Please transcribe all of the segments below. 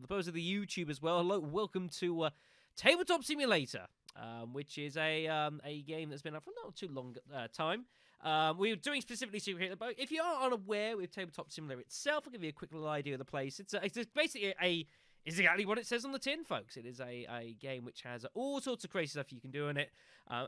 for those of the YouTube as well, hello, welcome to Tabletop Simulator, which is a game that's been out for not too long time. We're doing specifically Secret Hitler, but if you are unaware with Tabletop Simulator itself, I'll give you a quick little idea of the place. It's basically it's exactly what it says on the tin, folks. It is a game which has all sorts of crazy stuff you can do in it.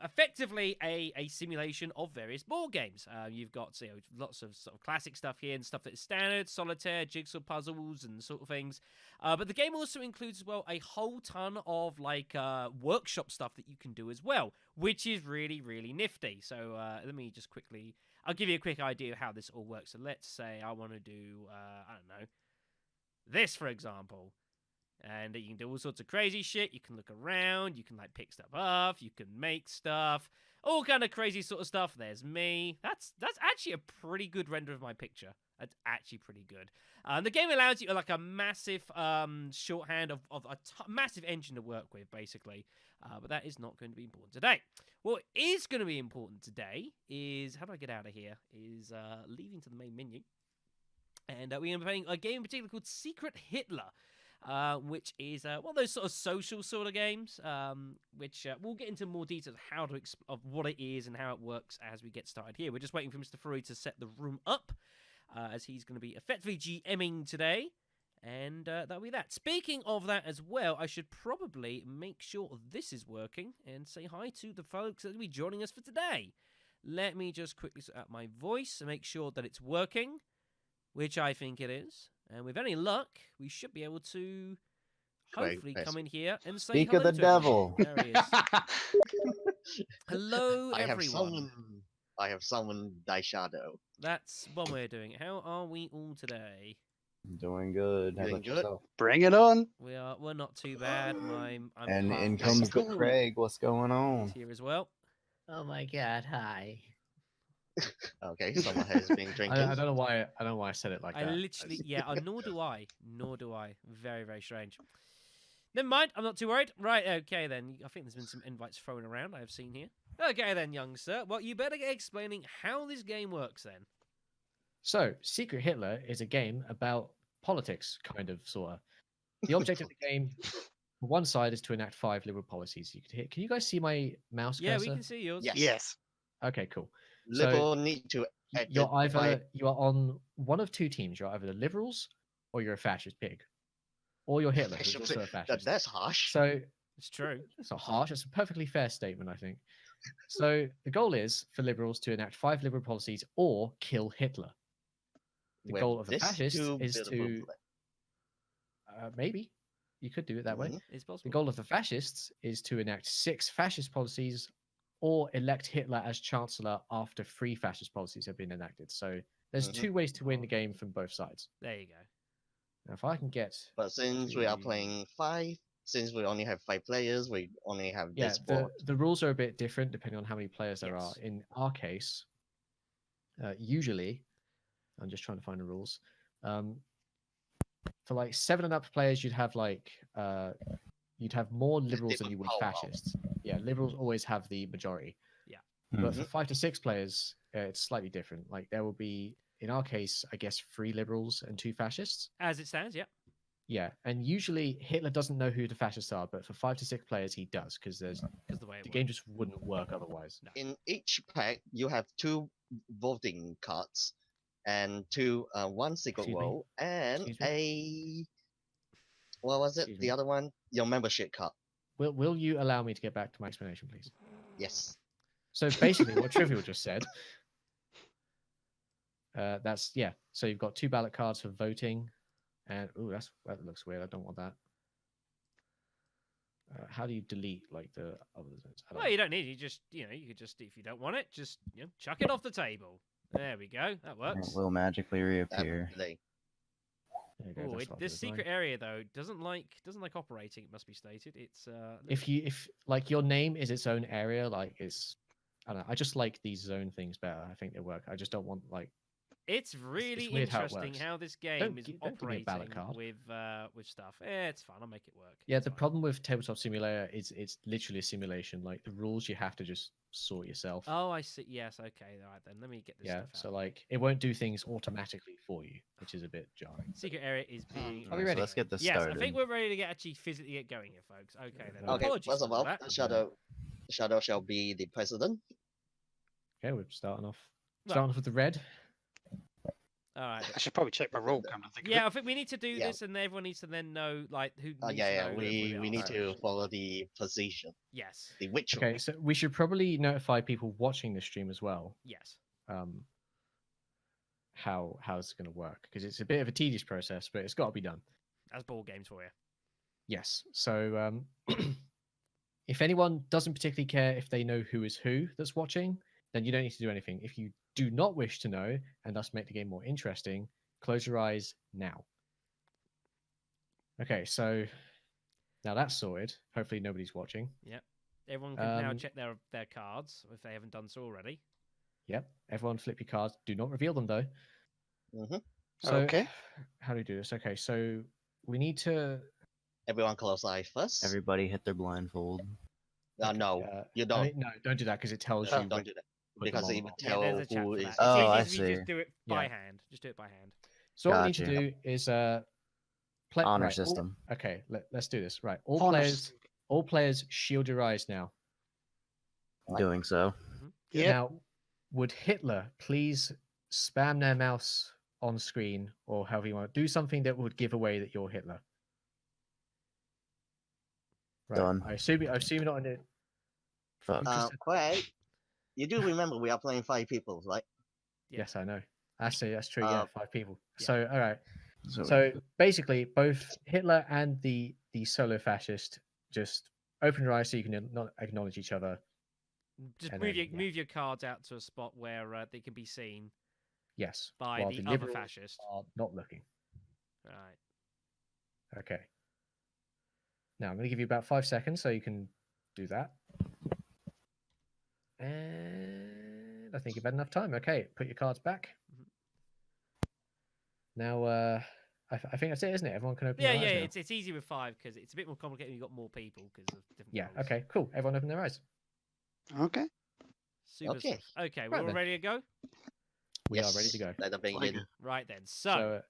Effectively, a simulation of various board games. You've got lots of sort of classic stuff here and stuff that is standard, solitaire, jigsaw puzzles, and sort of things. But the game also includes as well a whole ton of like workshop stuff that you can do as well, which is really, really nifty. So let me just quickly, I'll give you a quick idea of how this all works. So let's say I want to do, I don't know, this for example. And you can do all sorts of crazy shit. You can look around. You can like pick stuff up. You can make stuff. All kind of crazy sort of stuff. There's me. That's actually a pretty good render of my picture. That's actually pretty good. The game allows you like a massive shorthand of a massive engine to work with, basically. But that is not going to be important today. What is going to be important today is, how do I get out of here? Is leaving to the main menu. And we're going to be playing a game in particular called Secret Hitler. Which is one of those sort of social sort of games, which we'll get into more detail of what it is and how it works as we get started here. We're just waiting for Mr. Furui to set the room up, as he's going to be effectively GMing today, and that'll be that. Speaking of that as well, I should probably make sure this is working and say hi to the folks that will be joining us for today. Let me just quickly set up my voice and make sure that it's working, which I think it is. And with any luck, we should be able to hopefully come in here and say Speak hello of the to devil. everyone. There he is. Hello, everyone. I have summoned Thy Shadow. That's one way of doing it. How are we all today? Doing good. How Doing about good. yourself? Bring it on. We're not too bad. I'm And half in comes the Cool. Craig. What's going on? here as well. Oh my god, hi. Okay, someone has been drinking. I don't know why. I don't know why I said it like I that. literally, yeah, nor do I. Nor do I. Very, very strange. Never mind, I'm not too worried. Right, okay then. I think there's been some invites thrown around I have seen here. Okay then, young sir. Well, you better get explaining how this game works then. So, Secret Hitler is a game about politics, kind of, sort of. The object of the game, on one side, is to enact 5 liberal policies. You could hit. Can you guys see my mouse Yeah, cursor? we can see yours. Yes. Okay, cool. Liberal need to You are identify- on one of two teams. You're either the liberals or you're a fascist pig, or you're Hitler, who's also a fascist. That's harsh. So It's true. it's not harsh. It's a perfectly fair statement, I think. So the goal is for liberals to enact 5 liberal policies or kill Hitler. The With goal of the this fascists two is beautiful to maybe you could do it that way. Mhm. It's The possible. goal of the fascists is to enact 6 fascist policies or elect Hitler as chancellor after 3 fascist policies have been enacted. So there's Mhm. 2 ways to win the game from both sides. There you go. Now, if I can get But since we are to- playing 5, since we only have 5 players, we only have yeah, this board. the rules are a bit different depending on how many players there Yes. are. In our case, usually, I'm just trying to find the rules. For like 7 and up players, you'd have you'd have more liberals than you would power. fascists. Yeah, liberals always have the majority. Yeah. But Mhm. for 5 to 6 players, it's slightly different. Like there will be, in our case, I guess 3 liberals and 2 fascists. As it stands, yeah. Yeah, and usually Hitler doesn't know who the fascists are, but for 5 to 6 players, he does because Because the way it the works. game just wouldn't work otherwise. In each pack, you have 2 voting cards and 1 secret Excuse me? role and Excuse a what was it? Excuse The me? other one, your membership card. Will you allow me to get back to my explanation, please? Yes. So basically, what Trivial just said, that's yeah. So you've got 2 ballot cards for voting, and that looks weird. I don't want that. How do you delete like the other zones? I don't Well, you don't need it. You just, you could just, if you don't want it, just, chuck it off the table. There we go. That It works. will magically reappear. Definitely. There you go, Oh, that's what I this was doing. secret area though doesn't like operating. It must be stated. It's If like your name is its own area, like it's I don't know. I just like these zone things better. I think they work. I just don't want like It's really weird how it interesting works. how this game Don't is don't give me a ballot operating card. with stuff. It's fine. I'll make it work. Yeah, It's the fine. problem with Tabletop Simulator is it's literally a simulation. Like the rules you have to just sort yourself. Oh, I see. Yes. Okay. All right then. Let me get this Yeah, stuff out. so like it won't do things automatically for you, which is a bit jarring. Secret area is being. Are we Alright, ready? So let's get this Yes, started. I think we're ready to get actually physically get going here, folks. Okay then. Okay, Apologies first of for all, that. Shadow shall be the president. Okay, we're starting off. Right. Starting off with the red. All right. I should probably check my roll. Come to think of Yeah, it. I think we need to do Yeah. this, and everyone needs to then know like who. Oh needs yeah, to yeah. know We who need are. to follow the position, Yes. the ritual. Okay, so we should probably notify people watching the stream as well. Yes. How it's going to work because it's a bit of a tedious process, but it's got to be done. As ball games for you. Yes. So if anyone doesn't particularly care if they know who is who that's watching, then you don't need to do anything. If you do not wish to know and thus make the game more interesting, close your eyes now. Okay, so now that's sorted. Hopefully nobody's watching. Everyone can now Um, check their cards if they haven't done so already. Yep. Everyone flip your cards. Do not reveal them though. Mhm. So Okay. how do we do this? Okay, so we need to Everyone close eye first. Everybody hit their blindfold. No, you I don't. mean, no, don't do that because it tells No, you don't when do that put them because on it or would off. Yeah, tell there's a chat who for is. that. Oh, I It's easy if we see. just do it by Yeah. hand. Just do it by hand. So what we need Gotcha. to do is play Honor right, all- system. okay, let's do this. Right. All Honor players system. all players shield your eyes now. Doing so. Yep. Now, would Hitler please spam their mouse on screen or however you want to do something that would give away that you're Hitler? Right. Done. I assume you're not in it. Fuck. Craig, you do remember we are playing 5 people, right? Yeah. Yes, I know. Actually, that's true. Yeah, 5 people. Yeah. So, all right. So, So basically, both Hitler and the solo fascist just open your eyes so you can not acknowledge each other. Just And move then, your yeah. move your cards out to a spot where they can be seen Yes. by while the other liberals fascist. are not looking. Right. Okay. Now I'm going to give you about 5 seconds so you can do that. And I think you've had enough time. Okay, put your cards back. Mhm. Now, I think that's it, isn't it? Everyone can open Yeah, their eyes yeah. now. It's easy with 5 because it's a bit more complicated. When you've got more people because of different. Yeah. roles. Okay. Cool. Everyone open their eyes. Okay. Super Okay. stuff. Okay, we're Right all then. ready to go. We are ready to go. Let them begin. Right then. So, So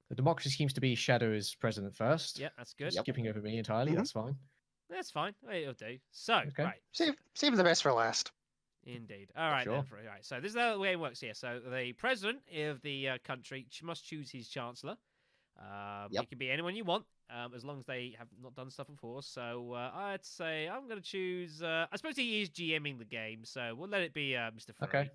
the democracy seems to be Shadow as president first. yeah, that's good. Yep. Skipping over me entirely. Mhm. That's fine. That's fine. It'll do. So, Okay. right. Save the best for last. Indeed. All right, Sure. then. Right. So this is how the game works here. So the president of the country must choose his chancellor. Yep. It can be anyone you want, as long as they have not done stuff before. So I'd say I'm going to choose. I suppose he is GMing the game, so we'll let it be Mr. Furry. Okay.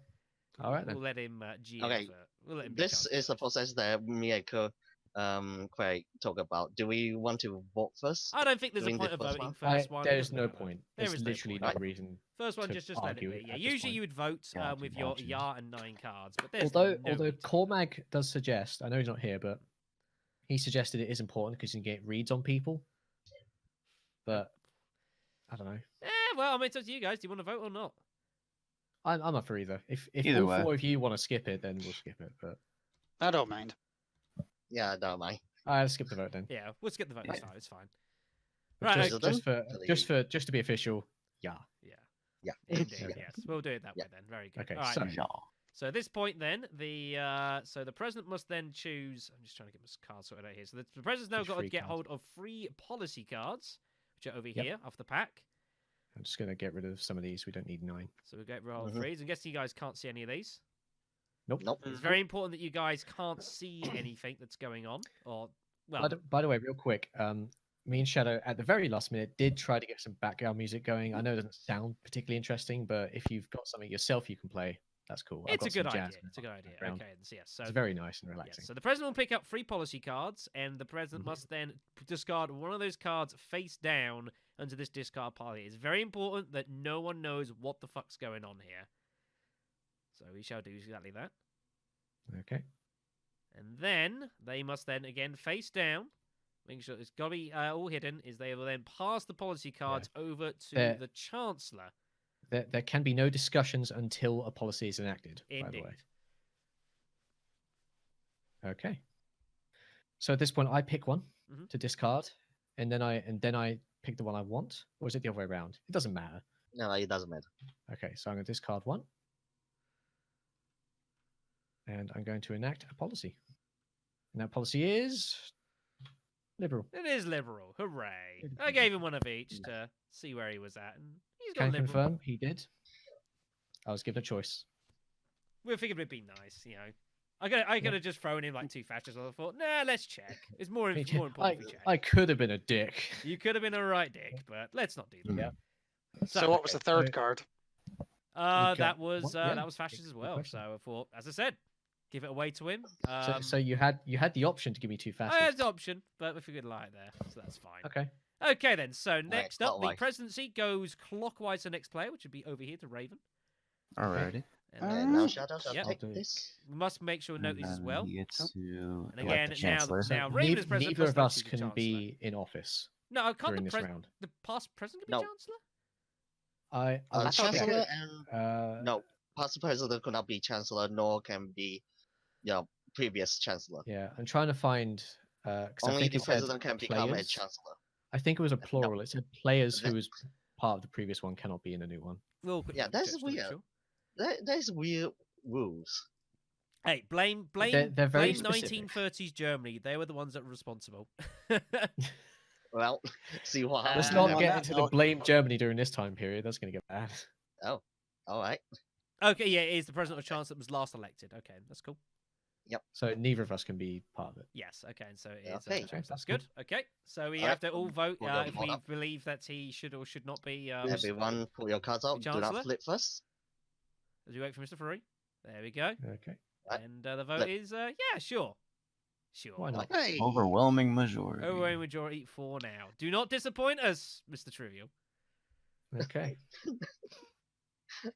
All right We'll then. let him GM. Okay, We'll let him be This is the chancellor. process that me and Craig talk about. Do we want to vote first? I don't think there's a doing the point of first voting one? first one. There's doesn't no matter. point. There There's is no literally point. no reason. First one, to just let it argue be. it Yeah, at this usually point. you would vote Gotcha, with your gotcha. Yar and 9 cards, but there's Although no need. Cormag does suggest, I know he's not here, but he suggested it is important because you can get reads on people. But I don't know. Well, I mean, it's up to you guys. Do you want to vote or not? I'm up for either. If Either all way. 4 of you want to skip it, then we'll skip it. But I don't mind. Yeah, don't mind. I'll skip the vote then. Yeah, we'll skip the vote. It's Yeah. fine. It's fine. But Right. just, okay. just to be official, yeah. Yeah. Yeah. Indeed. Yeah. Yes. We'll do it that Yeah. way then. Very good. Okay, All right. so- then. So at this point, then the president must then choose. I'm just trying to get my cards sorted out here. So the president's now Choose got to free get cards. hold of free policy cards, which are over Yep. here off the pack. I'm just gonna get rid of some of these. We don't need 9. So we'll get roll Mhm. threes. I'm guessing you guys can't see any of these. Nope. Nope. It's very important that you guys can't see anything that's going on, or well, By the way, real quick, me and Shadow at the very last minute did try to get some background music going. I know it doesn't sound particularly interesting, but if you've got something yourself you can play, that's cool. I've it's a got some good jazz idea. in It's a the good idea. background. Okay, so yes, so It's very nice and yes, relaxing. so the president will pick up 3 policy cards, and the president Mhm. must then discard one of those cards face down onto this discard pile here. It's very important that no one knows what the fuck's going on here. So we shall do exactly that. Okay. And then they must then again face down, making sure it's got to be all hidden, is they will then pass the policy cards over to There- the chancellor. There can be no discussions until a policy is enacted, by the Indeed. way. Okay. So at this point, I pick one Mhm. to discard, and then I pick the one I want, or is it the other way around? It doesn't matter. No, it doesn't matter. Okay, so I'm going to discard one, and I'm going to enact a policy. And that policy is liberal. It is liberal. Hooray! It is I gave liberal. him one of each Yeah. to see where he was at, and he's got Can liberal. confirm he did. I was given a choice. We figured it'd be nice, you know. I could have just thrown in like 2 fascists. I thought, nah, let's check. It's more I mean, important if we check. I could have been a dick. You could have been a right dick, but let's not do that. Yeah. So what was the third so- card? got That was what? Yeah, that was fascist as good well. question. So I thought, as I said, give it away to him. So you had the option to give me 2 I had fascists. the option, but we figured lie there, so that's fine. Okay. Okay then. So next up, the clockwise. presidency goes clockwise to the next player, which would be over here to Raven. Alrighty. And And now Shadow shall Yep. take I'll do it. this. we must make sure we note And this as then well. He gets to And elect again, the chancellor. now Raven is president. Neither of plus us the can chancellor. be in office No, can't during the this round. the past president be No. chancellor? I thought they Chancellor could. and no, past president could not be chancellor, nor can be, previous chancellor. Yeah, I'm trying to find. 'Cause I Only think the it said president can become a players. chancellor. I think it was a No. plural. It said players That- who was part of the previous one cannot be in a new one. Well, could Yeah, double that's check to make weird. sure. There's weird rules. Hey, blame They're very blame specific. 1930s Germany. They were the ones that were responsible. Well, see what Let's happens. not on get that into the note- blame Germany during this time period. That's going to get bad. All right. Okay, yeah, it is the president or chancellor that was last elected. Okay, that's cool. So neither of us can be part of it. Yes, okay, and so it is. Okay. That's That's good. Okay, so we Alright, have to all vote we'll go if vote we up. believe that he should or should not be. Everyone, pull your cards out. Do Chancellor? not flip first. As we wait for Mr. Furry. There we go. Okay. Right. And the vote Flip. is yeah, sure. Sure. Why not? Hey. Overwhelming majority. Overwhelming majority for now. Do not disappoint us, Mr. Trivial. Okay.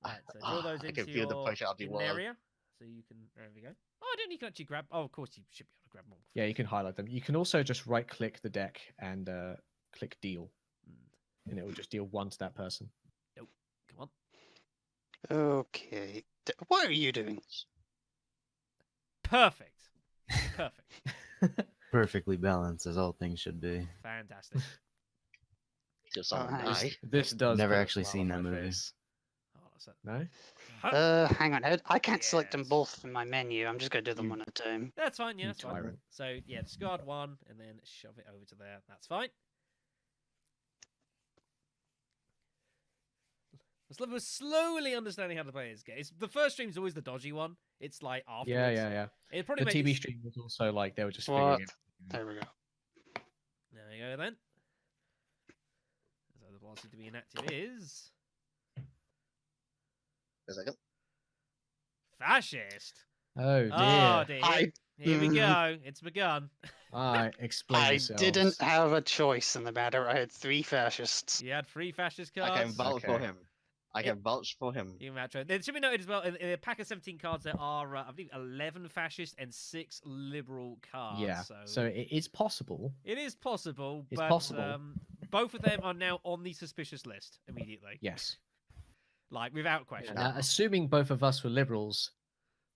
Right, so draw those I into can feel the your pressure of the hidden world. area. So you can. There we go. Oh, I didn't. You can actually grab. Oh, of course you should be able to grab more. Yeah, you can highlight them. You can also just right click the deck and click deal, Mm, and it will just deal 1 to that person. Come on. Okay. What are you doing? Perfect. Perfect. Perfectly balanced as all things should be. Fantastic. Till someone nice. die. This does. Never put a actually smile seen on that my movie. face. Oh, what's that? No. Hang on. I can't select them Yes. both in my menu. I'm just going to do them You- one at a time. That's fine. Yeah, You that's fine. tyrant. So yeah, discard 1 and then shove it over to there. That's fine. We're slowly understanding how to play this game. The first stream is always the dodgy one. It's like afterwards. Yeah. It probably The makes TV stream was also like they were just figuring What? it. There we go. There you go then. So the policy to be enacted is A second. fascist. Oh dear. Oh dear. I Here we go. It's begun. Alright, explain I yourselves. didn't have a choice in the matter. I had 3 fascists. You had 3 fascist cards. I can vouch for Okay. him. I can vouch for him. You match it. It should be noted as well. In a pack of 17 cards, there are, I believe, 11 fascist and 6 liberal cards. Yeah. So, So it is possible. it is possible. It's but, possible. Both of them are now on the suspicious list immediately, Yes. like without question. Now, assuming both of us were liberals,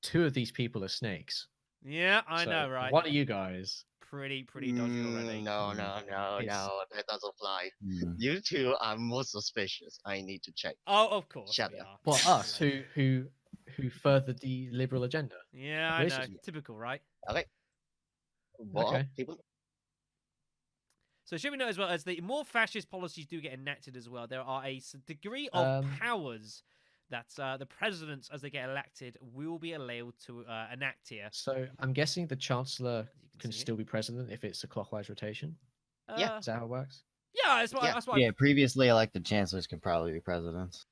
2 of these people are snakes. Yeah, I So, know, right? What are you guys? Pretty dodgy already. No, It's- that doesn't fly. Hmm. You two are more suspicious. I need to check. Oh, of course. Shut we up. are. What us? Who furthered the liberal agenda? Yeah, I know. Racism. Typical, right? What Okay. people? So should we know as well as the more fascist policies do get enacted as well, there are a degree of powers that the presidents, as they get elected, will be allowed to enact here. So I'm guessing the chancellor As you can see still be president if it's a clockwise rotation. here. yeah. Is that how it works? Yeah, that's why. Yeah. That's why. Yeah, previously elected chancellors can probably be presidents.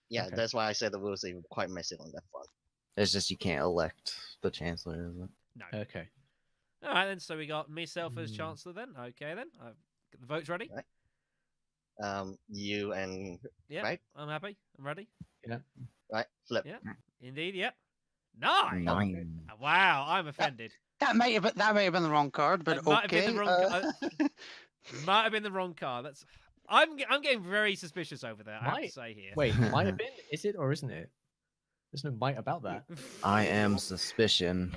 Yeah, Okay. that's why I said the rules are quite messy on that front. It's just you can't elect the chancellor, is it? No. Okay. All right, then. So we got myself as Hmm. chancellor. Then, okay, then. Get the votes ready. Right. You and Yeah, right? I'm happy. I'm ready. right flip. Yeah. Indeed. Yeah. Nine. 9. Wow, I'm offended. That may have been the wrong card, but It might have been okay. the wrong Might have been the wrong card. That's. I'm getting very suspicious over there. I have to Might- say here. Wait, might have been? Is it or isn't it? There's no might about that. I am suspicion.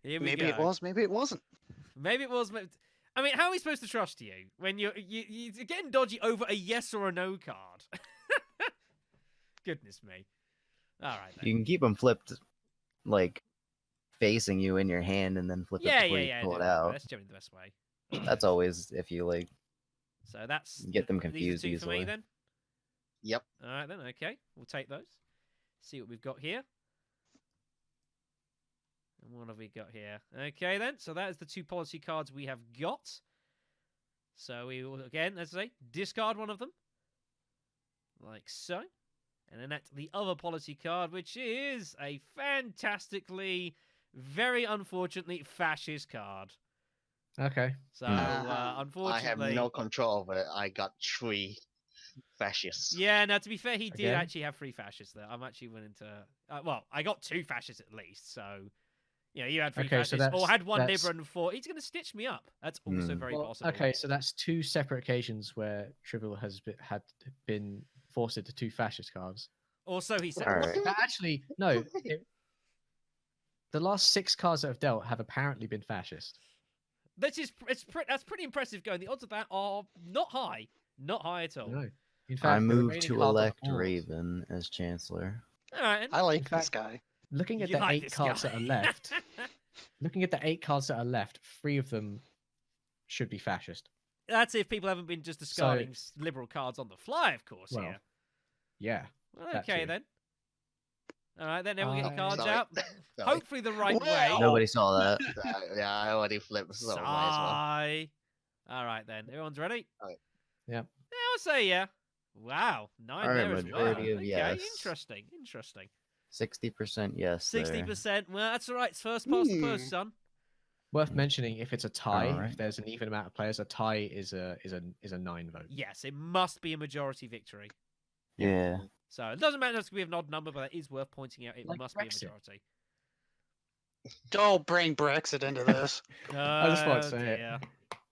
Here we Maybe go. it was, maybe it wasn't. Maybe it was. I mean, how are we supposed to trust you when you're getting dodgy over a yes or a no card? Goodness me. All right then. You can keep them flipped, like facing you in your hand, and then flip Yeah, it before yeah, you yeah. pull it no, out. That's generally the best way. That's always if you like. So that's Get them these are confused two for me easily. then. Yep. All right then. Okay, we'll take those. See what we've got here. And what have we got here? Okay then. So that is the two policy cards we have got. So we will again, let's say, discard one of them, like so, and enact the other policy card, which is a fantastically, very unfortunately fascist card. Okay. So Uh-huh. unfortunately, I have no control over it. I got 3 fascists. Yeah, now to be fair, he did Again? actually have 3 fascists there. I'm actually willing to. Well, I got 2 fascists at least, so you had 3 Okay, so fascists, or that's- had 1 that's- Libra and 4. He's going to stitch me up. That's also Hmm. very Well, possible. okay, so that's 2 separate occasions where Trivial has been forced into 2 fascist cards. Also, he said. All right. But actually, no. The last 6 cards that have dealt have apparently been fascist. That's pretty impressive. Going, the odds of that are not high, not high at all. No. In I fact, the move remaining to cards on the elect board- Raven as Chancellor. All right. I like In this fact- guy. Looking at You the like 8 this cards guy. that are left, looking at the 8 cards that are left, 3 of them should be fascist. That's if people haven't been just discarding liberal cards on the fly, of course. Well, here. Yeah. Well, that okay too. then. All right, then we'll get the cards Sorry. out. Sorry. Hopefully the right way. Well, Nobody saw that. Yeah, I already flipped, so might as well. Sigh. All right then. Everyone's ready? Alright. Yep. Yeah, I'll say yeah. Wow. 9 Alright, there as well. majority of Okay, yes. interesting. Interesting. 60% yes. there. 60%. Well, that's all right. It's first past the first, son. Worth mentioning, if it's a tie, Alright. if there's an even amount of players, a tie is a 9 vote. Yes, it must be a majority victory. Yeah. So it doesn't matter if it's going to be an odd number, but it is worth pointing out. It Like must Brexit. be a majority. Don't bring Brexit into this. I just wanted to Oh, say it. dear.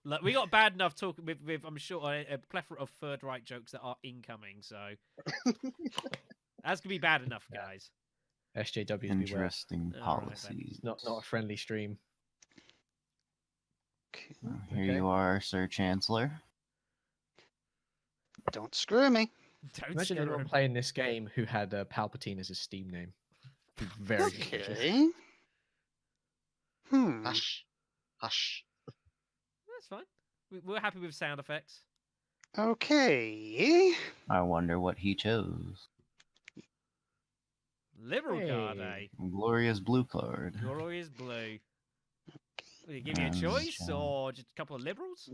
Look, we got bad enough talking with I'm sure a plethora of third right jokes that are incoming. So that's gonna be bad enough, Yeah. guys. SJWs beware. Interesting All right, then. policies. It's not a friendly stream. Okay, Here Okay. you are, Sir Chancellor. don't screw me. Don't Imagine scare everyone him. playing this game who had Palpatine as his Steam name. Be very suspicious. Okay. Hush. Hush. That's fine. We're happy with sound effects. Okay. I wonder what he chose. Liberal card, eh? Hey. Glorious blue card. Glorious blue. Will you give me a Um, choice shall- or just a couple of liberals?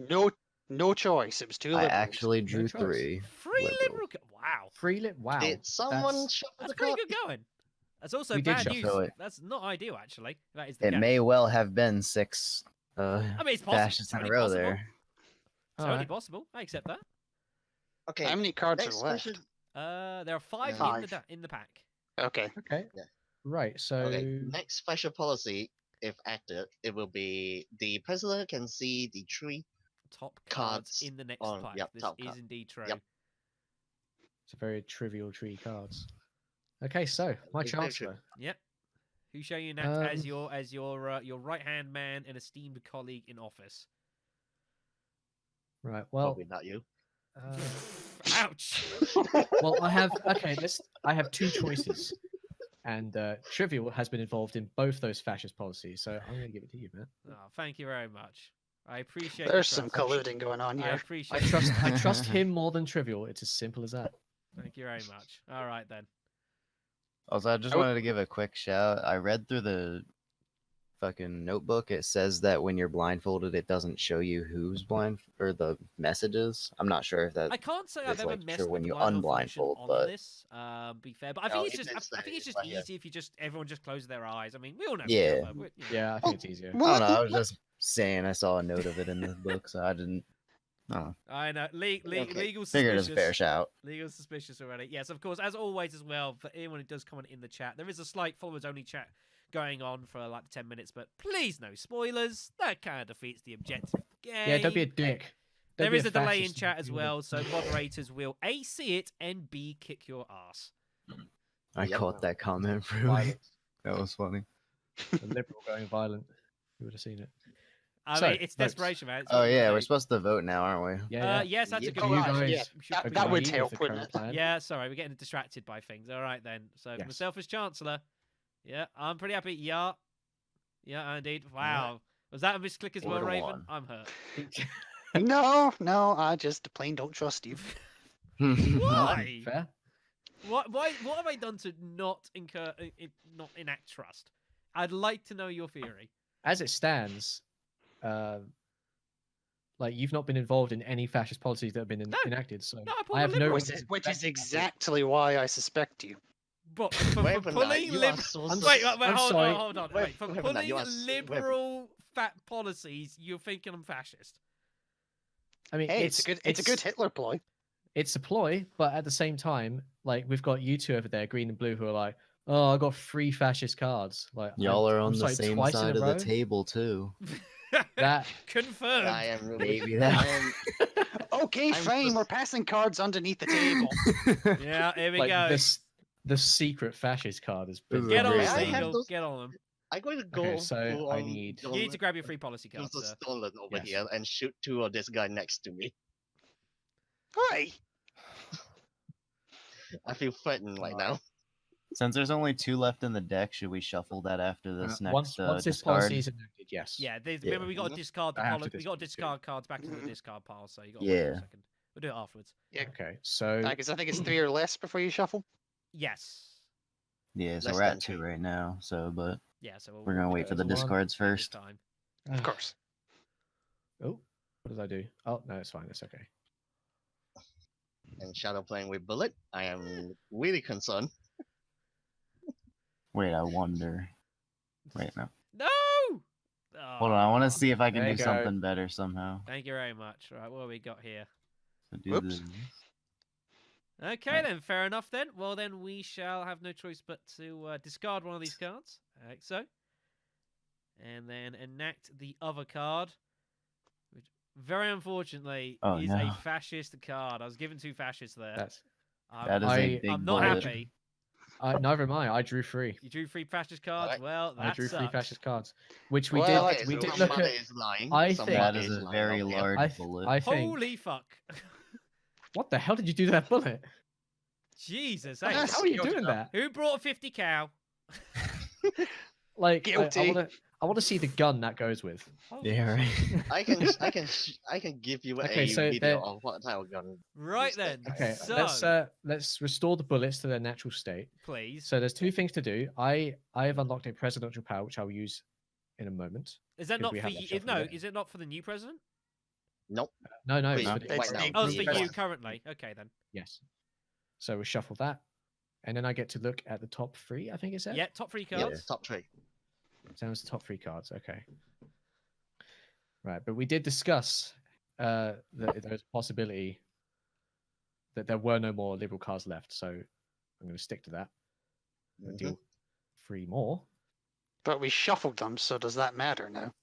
No choice. It was too I liberal. actually No drew choice. 3. Free liberals. liberal card. Wow. Wow. Did someone that's- shuffle That's the pretty card? good going. That's also We did bad shuffle news. it. That's not ideal, actually. That is the It case. may well have been 6 I mean, it's possible. fascists in a Totally row possible. there. Totally Alright. possible. I accept that. Okay. How many cards next are left? question. There are 5 Five. in the pack. Okay. Okay. Yeah. Right. So Okay. Next special policy, if acted, it will be the president can see the 3. Top cards Cards in the next on- pack. yep, This top is card. indeed true. Yep. it's a very trivial tree cards. Okay, so my It's very chancellor. Yep. Who shall you enact as Um, your right hand man and esteemed colleague in office? Right. Well, Probably not you. Ouch. well, I have I have 2 choices, and Trivial has been involved in both those fascist policies. So I'm going to give it to you, man. Oh, thank you very much. I appreciate. the There's some trust. colluding going on I here. appreciate. I trust him more than Trivial. It's as simple as that. Thank you very much. All right then. Also, I just I would- wanted to give a quick shout. I read through the fucking notebook. It says that when you're blindfolded, it doesn't show you who's blind or the messages. I'm not sure if that. I can't say I've it's, ever like, messed true with when the you blindfold function unblindfold, on but- this. Be fair, but I No, think it's it just did I think say it's just right here. easy if you just everyone just closes their eyes. I mean, we all know. Yeah. each other, you know. Yeah, I think it's easier. I don't know. I was just saying. I saw a note of it in the book, so I didn't. Oh, I know. Okay. Legal figured suspicious. it's a fair shout. Legal suspicious already. Yes, of course. As always, as well, for anyone who does comment in the chat, there is a slight followers-only chat going on for like 10 minutes, but please no spoilers. That kind of defeats the objective of the game. Yeah, don't be a dick. Don't There be is a delay in fascist chat as and be well, so moderators will A, see it, and B, kick your ass. I Yep. caught that comment, really. Violent. That was funny. A liberal going violent. Who would have seen it? I So, mean, it's votes. desperation, man. It's Oh what you yeah, do. we're supposed to vote now, aren't we? Yeah. Yes, that's a Yeah. good Oh, Do you one. right, guys yeah, should that would agree help, with the wouldn't current it? plan? Yeah, sorry, we're getting distracted by things. All right then. So Yes. myself as Chancellor. Yeah, I'm pretty happy. Yeah, yeah, indeed. Wow, was that a misclick as well, 4-1. Raven? I'm hurt. No, I just plain don't trust you. Why? Fair. What? Why? What have I done to not not enact trust? I'd like to know your theory. As it stands, like you've not been involved in any fascist policies that have been No. enacted, so No, I pulled I a have no. liberal. Which is exactly why I suspect you. But for Wait, but now, pulling you are lib- so I'm Wait, sus- wait, I'm hold sorry. on, hold on. Wait, Wait, for wait, now, pulling you are s- wait, but- liberal fat policies, you're thinking I'm fascist. I mean, Hey, it's a good Hitler ploy. It's a ploy, but at the same time, like we've got you two over there, green and blue, who are like, "Oh, I got 3 fascist cards." Like Y'all are on I'm the sorry, same twice in a side of the row? table too. That Confirmed. I am really. Maybe that. I am, Okay, I'm fine. just- We're passing cards underneath the table. Yeah, here we like go. the secret fascist card has been. This is Get a on very them, I have Eagle. those- Get on them. I'm going to go. Okay, so full I on need- You need to grab your free policy Joseph cards, sir. Stolen over Yes. here and shoot 2 of this guy next to me. Hi. I feel threatened right now. Since there's only 2 left in the deck, should we shuffle that after this next once this discard? policy is enacted, yes. Yeah, Yeah. remember we got to Mhm. discard the I have we to got to discard discard cards back to the Mhm. discard pile, so you got to wait for Yeah. a second. We'll do it afterwards. Okay, so Because I think it's 3 or less before you shuffle. Yes. Yeah, so Less we're than at 2 2. right now. So, but Yeah, so we're gonna wait for the there's one. discards this first. time. Of course. Oh, what did I do? Oh no, it's fine. It's okay. And Shadow playing with Bullet, I am really concerned. Wait, I wonder. Wait, no. No. Hold on, I want to see if I can There do you go. something better somehow. Thank you very much. Right, what have we got here? So do Whoops. this. Okay, Right. then, fair enough then. Well, then we shall have no choice but to discard one of these cards, like so. And then enact the other card, which very unfortunately Oh, is no. a fascist card. I was given 2 fascists there. That's That is a I- big I'm not bullet. happy. neither am I. I drew 3. You drew 3 fascist cards? Alright. Well, that I drew 3 sucks. fascist cards, which we Well, Okay, did. We so did look somebody at. is lying. I think- somebody That is a lying very out there. large I, bullet. I think. Holy fuck. What the hell did you do to that bullet? Jesus, Well, hey. that's- How are you Guilty doing enough. that? Who brought a 50 cow? Like, Guilty. I want to see the gun that goes with. Holy Yeah, right. I can give you Okay, a so video there- of what type of gun. Right then. Okay, So, let's restore the bullets to their natural state. please. So there's 2 things to do. I have unlocked a presidential power, which I will use in a moment. Is that because not we for have that you? shuffle No, there. is it not for the new president? Nope. No, Wait, it's no. for the- It's right the- now. Oh, it's for President. you currently. Okay then. Yes. So we shuffle that, and then I get to look at the top 3. I think it said. Yeah, top 3 Yep, cards. top 3. Sounds the top 3 cards. Okay. Right, but we did discuss that there's a possibility that there were no more liberal cards left. So I'm going to stick to that. I'm gonna Mhm. deal 3 more. But we shuffled them, so does that matter now?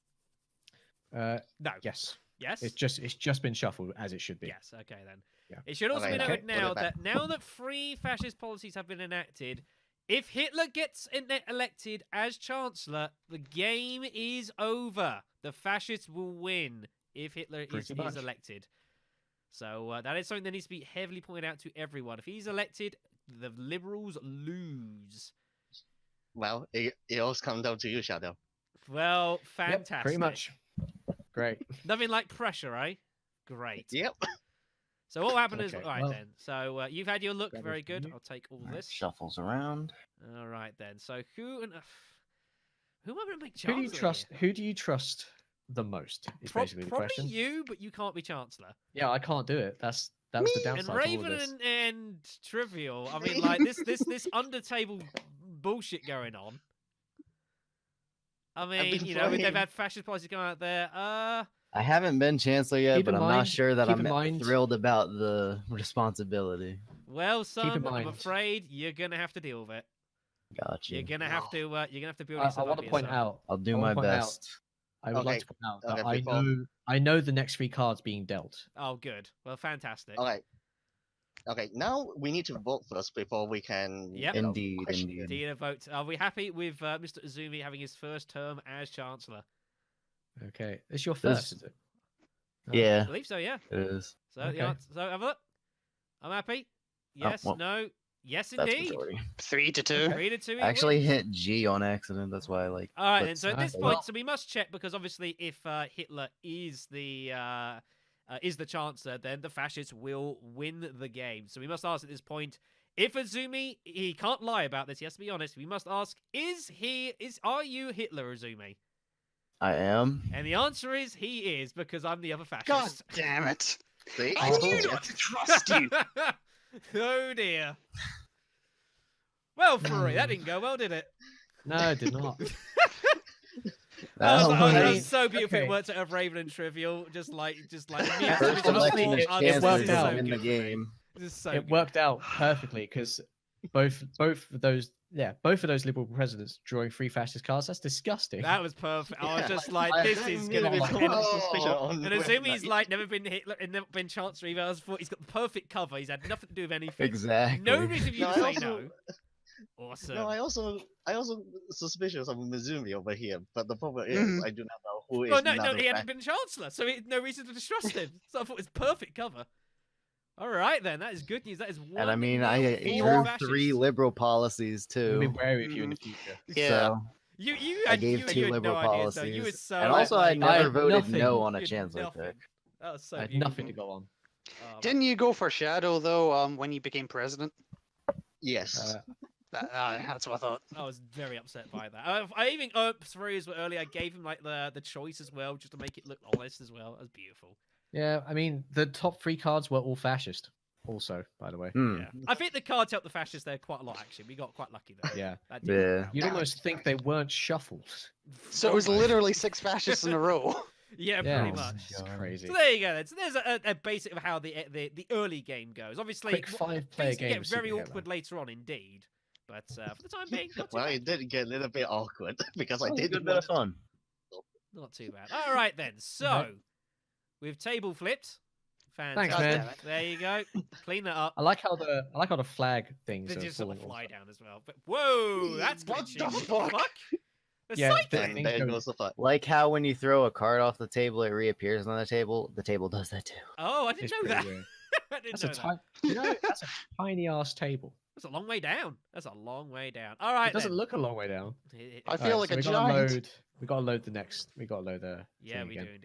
No. Yes, Yes. it's just been shuffled as it should be. Yes. Okay then. Yeah. It should also Okay, be now, noted put it now back. that now that 3 fascist policies have been enacted, if Hitler gets elected as chancellor, the game is over. The fascists will win if Hitler Pretty is much. elected. So that is something that needs to be heavily pointed out to everyone. If he's elected, the liberals lose. Well, it all comes down to you, Shadow. Well, Yep, fantastic. pretty much. Great. Nothing like pressure, eh? Great. Yep. So what happened is Okay, all right well, then. So you've had your look, that very was for good. you. I'll take all Alright, this. Shuffles around. All right then. So who am I going to make Who do you chancellor? trust? here? Who do you trust the most? Is basically the Probably question. you, but you can't be chancellor. Yeah, I can't do it. That was the And downside to all Raven this. and Trivial. I mean, like this undertable bullshit going on. I mean, been you know, they've trying. had fascist policies going out there. I haven't been chancellor yet, Keep but in I'm not mind- sure that keep I'm in mind- thrilled about the responsibility. Well, son, I'm mind- afraid you're gonna have to deal with it. Gotcha. You're gonna have to. You're gonna have to build I yourself want up to point yourself. out. I'll do I wanna my point out- best. I would like Okay, to point out that okay, before- I know the next 3 cards being dealt. Oh, good. Well, fantastic. Okay. Okay, now we need to vote first before we can. Yep. you know, Indeed, question indeed. it. Indeed, a vote. Are we happy with Mr. Azumi having his first term as Chancellor? Okay, it's your This- first, is it? Oh, I Yeah, believe so. Yeah. it is. So Okay. the answer. So have a look. I'm happy. Yes. well, No. Yes, That's indeed. majority. 3-2. Okay. 3-2. I actually hit G on accident. That's why I like. All right, then. let's So at this Alright, point, well- so we must check because obviously, if Hitler is the Chancellor, then the fascists will win the game. So we must ask at this point: if Azumi, he can't lie about this. He has to be honest. We must ask: are you Hitler, Azumi? I am. And the answer is he is because I'm the other fascist. God damn it. See? I knew not to trust you. Oh dear. Well, Furry, that didn't go well, did it? No, I did not. That was mean, so beautiful. It okay. worked out of Raven and Trivial, just like First Honestly, election it- of it worked chancellor out. in the game. This is so It good. worked out perfectly because both of those liberal presidents drawing 3 fascist cards. That's disgusting. That was perfect. I was Yeah. just like, I- this that is really gonna be. was And, suspicion on and whether Azumi's that- like never been Hitler and never been Chancellor either. I was thought he's got the perfect cover. He's had nothing to do with anything. Exactly. No reason for you No, to I say also- no. Awesome. No, I also suspicious of Mizumi over here, but the problem is Mhm. I do not know who is Well, no, another he hadn't fac- been Chancellor, so he had no reason to distrust him. So I thought it was perfect cover. All right, then. That is good news. That is one. And I mean, I nil drew for 3 fascists. liberal policies We'll be too. wary of you in the future. Yeah. So, You I had, gave you, 2 you had liberal no ideas, though. You were policies. so And also, I like, never had voted nothing. no on a you had chancellor nothing. pick. That was so I had beautiful. nothing to go on. Didn't you go for Shadow, though, when you became president? Yes. That's what I thought. I was very upset by that. I even through as well earlier. I gave him like the choice as well, just to make it look honest as well. That was beautiful. Yeah, I mean, the top 3 cards were all fascist. Also, by the way. Hmm. Yeah, I think the cards helped the fascists there quite a lot. Actually, we got quite lucky there. Yeah. That did Yeah. work out. You'd almost think they weren't shuffled. So it was Almost. literally 6 fascists in a row. Yeah, Yeah, pretty Oh much. my It's God. crazy. So there you go. Then. So there's a basic of how the early game goes. Obviously, Quick 5-player things can game. get of very Super awkward Hitler. later on, indeed. But for the time being, not too Well, bad. it did get a little bit awkward because I That was a did good bit of fun. Not too bad. All right then. So we've table flipped. Thanks, Fantastic. man. There you go. Clean that up. I like how the flag things They are just sort of falling fly also. down as well. But whoa, that's What glitchy. the What fuck? The Yeah, sight the thing. And thing there goes- goes the fuck. Like how when you throw a card off the table, it reappears on the table. The table does that too. Oh, I didn't It's know pretty that. weird. I didn't That's a know that. that's a tiny ass table. That's a long way down. That's a long way down. All right. It doesn't then. look a long way down. I feel like a we giant. We gotta load the next. We gotta load the. Yeah, thing we again. do indeed.